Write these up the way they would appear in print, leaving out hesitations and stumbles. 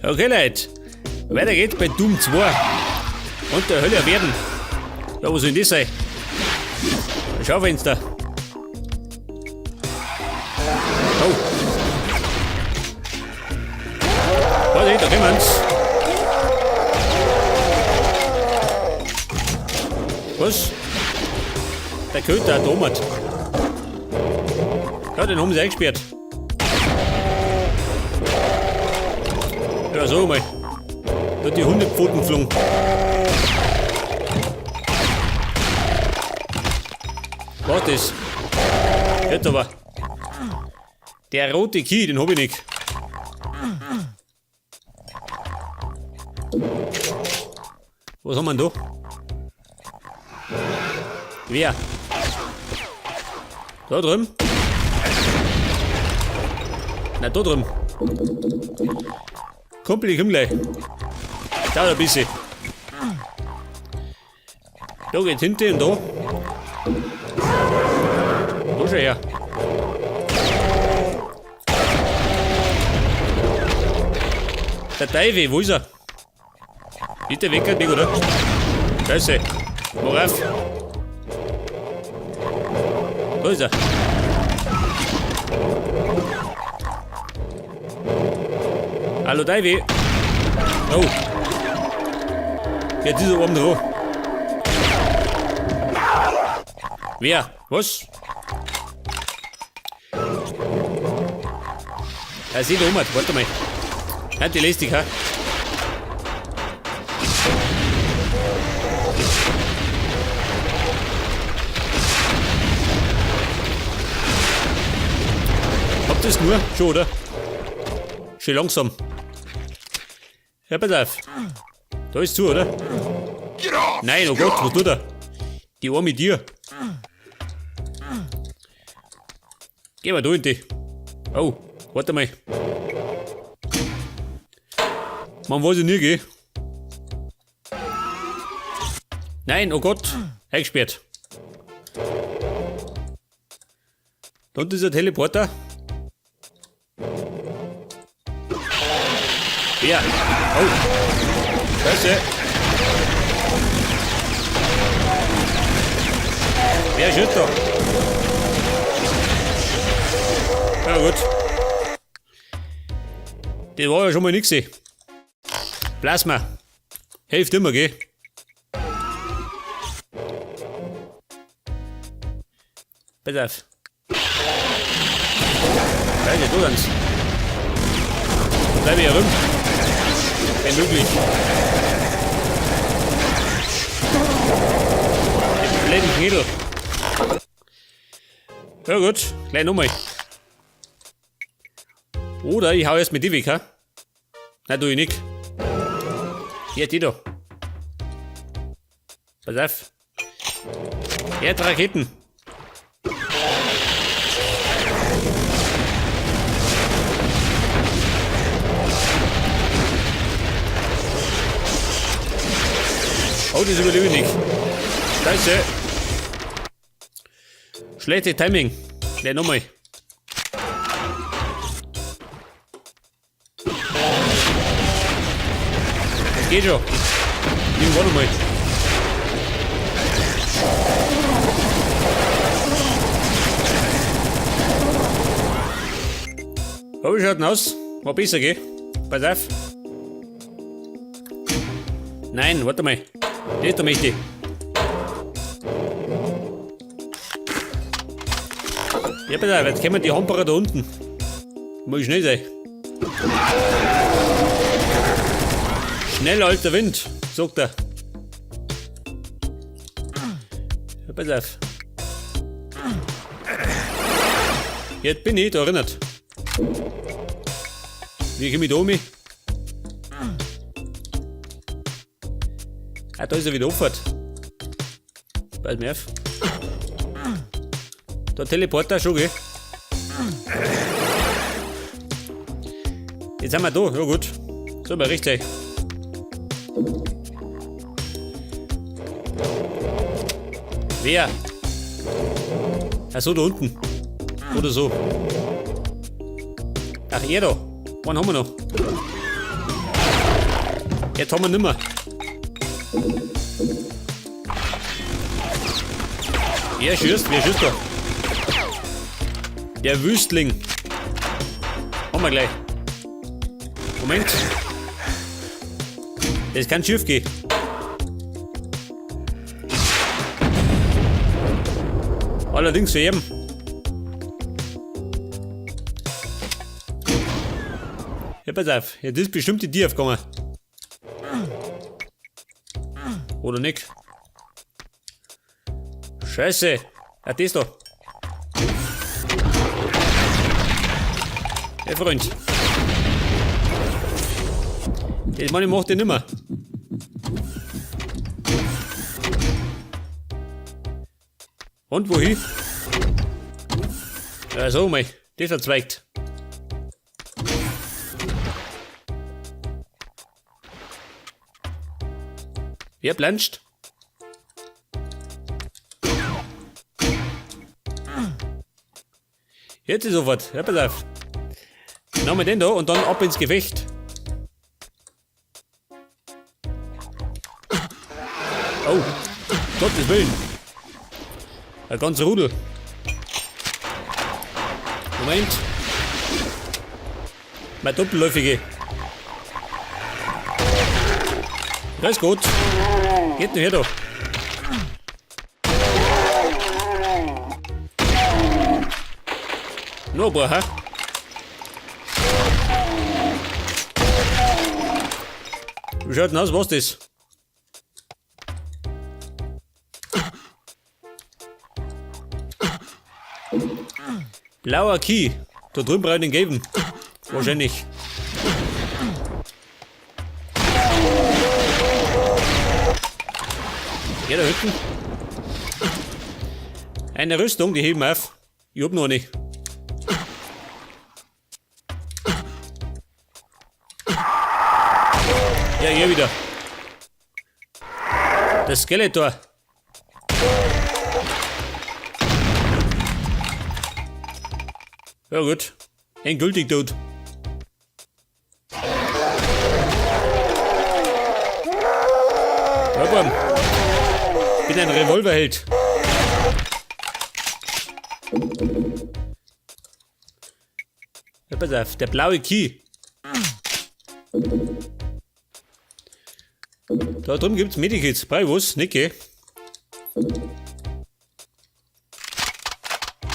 Okay, Leute. Weiter geht's bei Doom 2. Und der Hölle werden. Ja, wo soll denn das sein? Ein Schaufenster. Oh. Warte, da kommen's. Was? Der Köter hat Tomat. Ja, den haben sie eingesperrt. Ja, so mal. Da hat die Hundepfoten geflogen. Was das? Jetzt aber. Der rote Key, den hab ich nicht. Was haben wir denn da? Wer? Da drüben? Na, da drüben. Kumpel, ich komm gleich. Dauert ein bisschen. Da geht's hinten und da. Da schau her. Der Teufel, wo ist er? Ist der weg, Ding, oder? Scheiße. Mach auf. Da ist er. Hallo Teufel. Oh. Jetzt ist er oben drauf. Wer? Was? Er sieht um, warte mal. Halt die lässt dich, ha? Habt ihr es nur? Schon, oder? Schön langsam. Ja, pass auf. Da ist zu, oder? Nein, oh Gott, was tut er? Die Arme mit dir. Geh mal da hinten. Oh, warte mal. Man weiß ja nie, gell? Nein, oh Gott, eingesperrt. Da unten ist ein Teleporter. Ja. Oh. Scheiße. Wer ist da? Ja gut. Das war ja schon mal nix. Plasma. Hilft immer, gell? Pass auf. Scheiße, du ganz. Bleib hier rum. Wenn möglich. Den blöden Knädel. Ja gut, gleich nochmal. Oder ich hau erst mit die weg, ha? Nein, tu ich nicht. Hier, die da. Pass auf. Erdraketen. Oh, das überlebe ich nicht. Scheiße. Schlechte Timing. Gleich nochmal. Das geht schon. Nimm warte mal. Oh, wie schaut denn aus? War besser, gell? Pass auf. Nein, warte mal. Das ist der Mächte. Ja, pass auf, jetzt kommen die Hamperer da unten. Muss schnell sein. Schnell, alter Wind, sagt er. Ja, pass auf. Jetzt bin ich da erinnert. Wie komme ich da um? Ah, da ist er wieder offen. Pass mir auf. Da Teleporter schon, gell? Jetzt sind wir da, ja gut. So, mal richtig. Wer? Ach so, da unten. Oder so. Ach, ihr da. Wann haben wir noch? Jetzt haben wir nimmer. Wer schießt da? Der Wüstling. Haben wir gleich. Moment. Das kann schief gehen. Allerdings für eben. Ja, pass auf. Jetzt ist bestimmt die Tür aufgegangen. Oder nicht? Scheiße. Ah, das da. Hey, Freund. Das Mann, ich mach den nimmer. Und wohin? Ja, so mal. Das verzweigt. Wer planscht? Jetzt ist sofort. Ja, pass auf. Nehmen wir den da und dann ab ins Gefecht. Oh, Gottes Willen. Ein ganzer Rudel. Moment. Mein Doppelläufige. Das ist gut. Geht nur her da. Noch ein paar, ha? Wie schaut denn aus, was das? Blauer Key. Da drüben brauche ich den geben. Wahrscheinlich. Ja, da hinten. Eine Rüstung, die heben wir auf. Ich hab noch nicht. Ja, hier wieder. Das Skeletor. Ja gut. Endgültig tot. Ja, komm. Ich bin ein Revolverheld. Ja, pass auf, der blaue Key. Da drüben gibt's Medikits. Bei was? Nicke.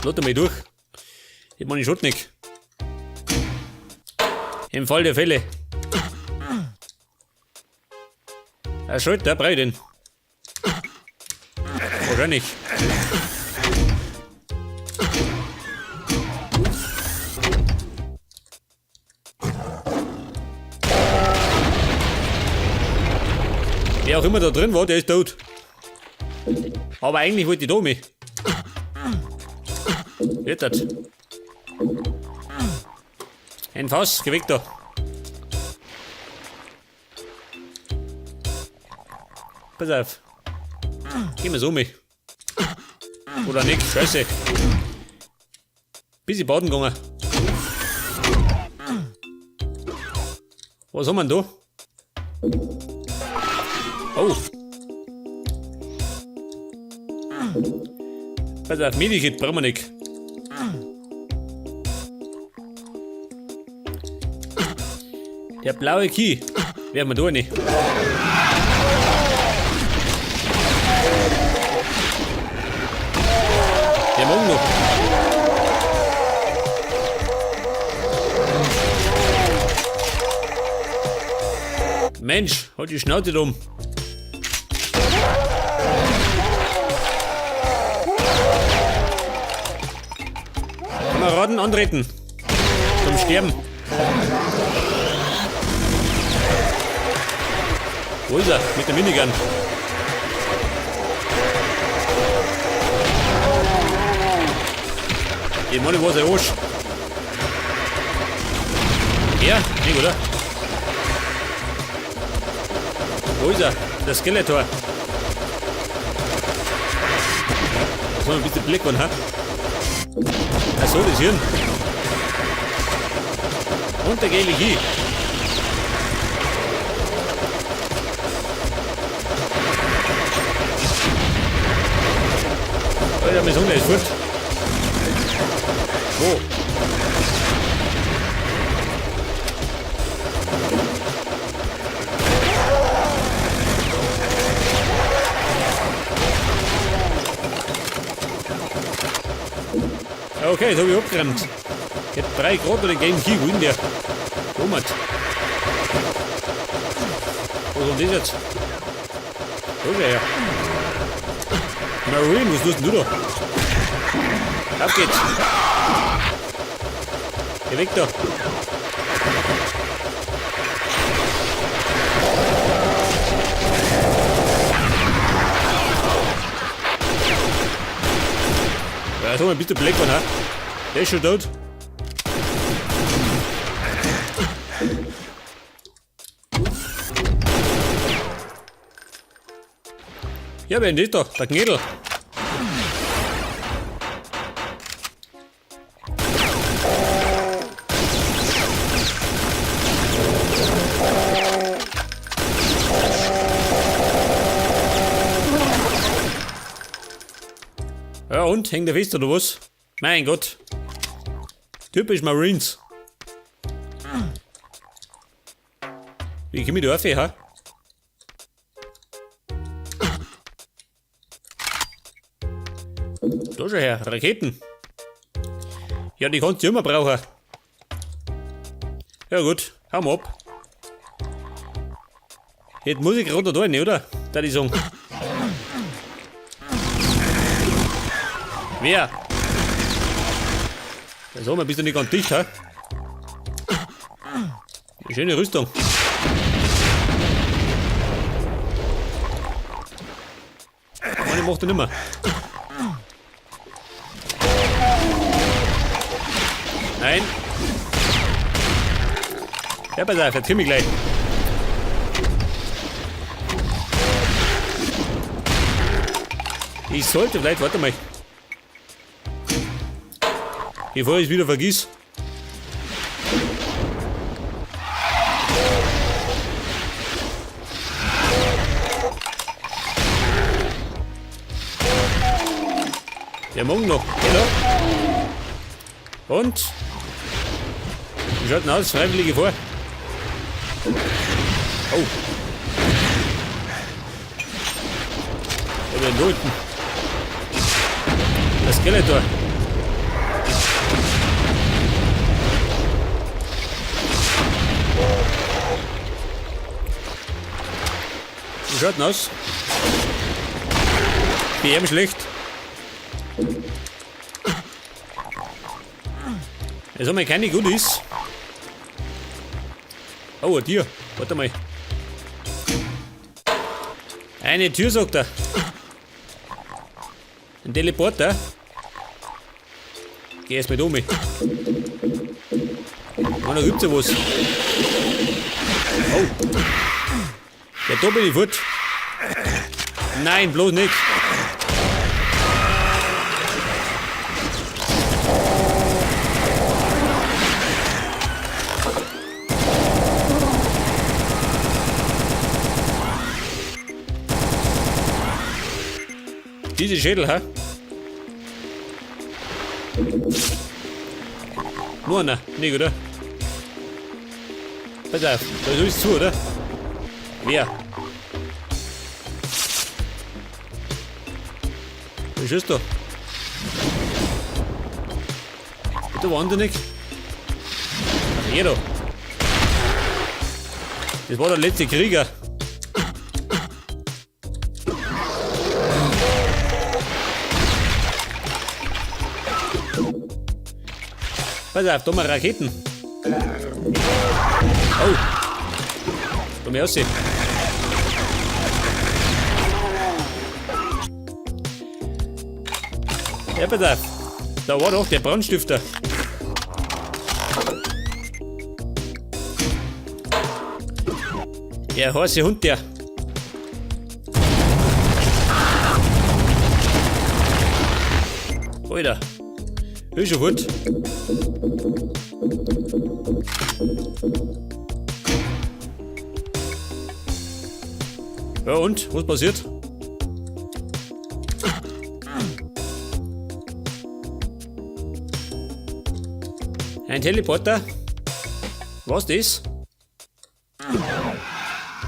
Lotte mal durch. Ich meine, ich schaut nicht. Im Fall der Fälle. Er schaut, der braucht den. Wahrscheinlich. Wer auch immer da drin war, der ist tot. Aber eigentlich wollte ich da mit. Wird das. Ein Fass, geh weg da. Pass auf. Gehen wir so mit. Oder nicht, scheiße. Bis ich baden gegangen. Was haben wir denn da? Oh. Pass auf, Medikit brauchen wir nicht. Der blaue Key. Werden wir da nicht. Der morgen noch. Mensch, halt die Schnauze um. Kameraden antreten. Zum Sterben. Wo ist er? Mit der Minigun. Ich meine, wo ist der Arsch? Ja, nicht, oder? Wo ist er? Der Skeletor. Das war ein bisschen Blick, ha? Achso, das Hirn. Und der gelbe Key. Ja, mein Sohn, der ist fort. Wo? Okay, jetzt habe ich abgerannt. Ich hätte 3 Grad oder Game Key, wohin der? Thomas. Was war das jetzt? Wo ist er her? Marine, was tust denn du da? Auf geht's. Geh weg da. Ja, Thomas, bist du Black One, ha? Der ist schon tot. Ja, wer ist das da? Der Knädel. Ja und? Hängt der fest oder was? Mein Gott. Typisch Marines. Wie komme ich da rauf, ha? Da schon her, Raketen. Ja, die kannst du immer brauchen. Ja gut, hau mal ab. Jetzt muss ich gerade da rein, oder? Da die sagen. Wer? Ja, sag mal, bist du nicht ganz dicht, ha? Eine schöne Rüstung. Meine macht er nimmer. Nein. Ja, pass auf, jetzt komm ich gleich. Ich sollte vielleicht, warte mal. Bevor ich es wieder vergiss. Der morgen noch, genau. Und? Wie schaut denn aus? Freiwillige vor. Oh. Oder da unten. Das Skeletor. Wie schaut denn aus? BM schlecht. Jetzt haben wir keine Goodies. Oh, ein Tier. Warte mal. Eine Tür, sagt er. Ein Teleporter. Geh erst mal um. Und da gibt's ja was. Oh. Ja, da bin ich fort. Nein, bloß nicht. Diese Schädel, ha? Nur einer, nicht, oder? Pass auf, da ist zu, oder? Wer? Was ist da? Der war nicht. Ach, jeder. Das war der letzte Krieger. Pass auf, da mal Raketen. Oh. Komm her aussehen. Ja, pass auf. Da war doch der Brandstifter. Der heiße Hund, der. Alter. Ist schon gut. Ja und? Was passiert? Ein Teleporter. Was das?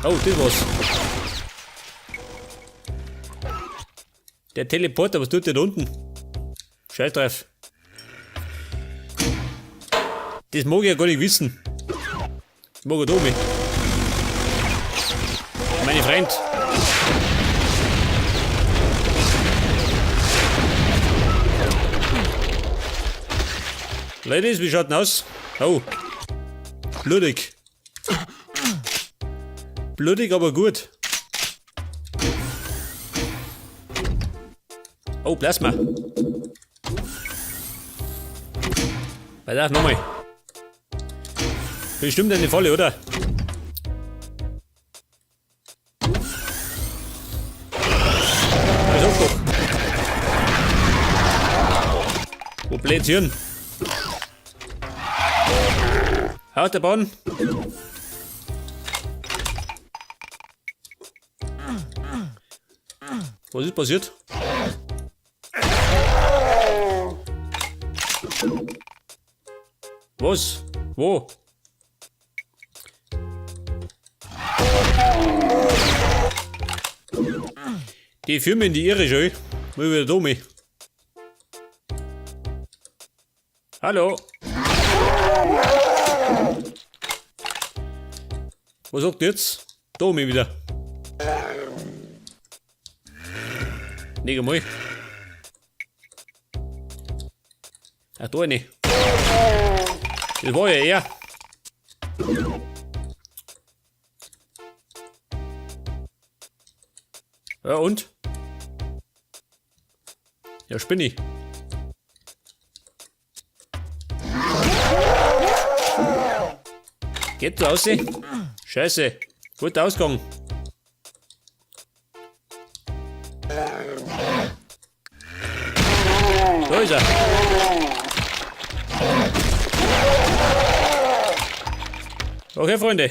Oh, das war's. Der Teleporter, was tut der da unten? Scheiß drauf. Das mag ich ja gar nicht wissen. Das mag er da mit. Meine Freund. Ladies, wie schaut denn aus? Oh. Blutig. Blutig, aber gut. Oh, Plasma. Pass auf, nochmal. Bestimmt eine Falle, oder? Was doch? Wo bläht's hin? Haut der Bahn. Was ist passiert? Was? Wo? Die führen mich in die Irre schon. Mal wieder da mich. Hallo? Was sagt ihr jetzt? Da mich wieder. Nicht einmal. Ach, da nicht. Das war ja er. Ja und? Ja, spinne ich. Geht so aus? Scheiße. Guter Ausgang. Da ist er. Okay, Freunde.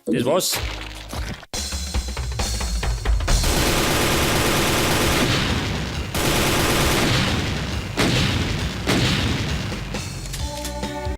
Das war's.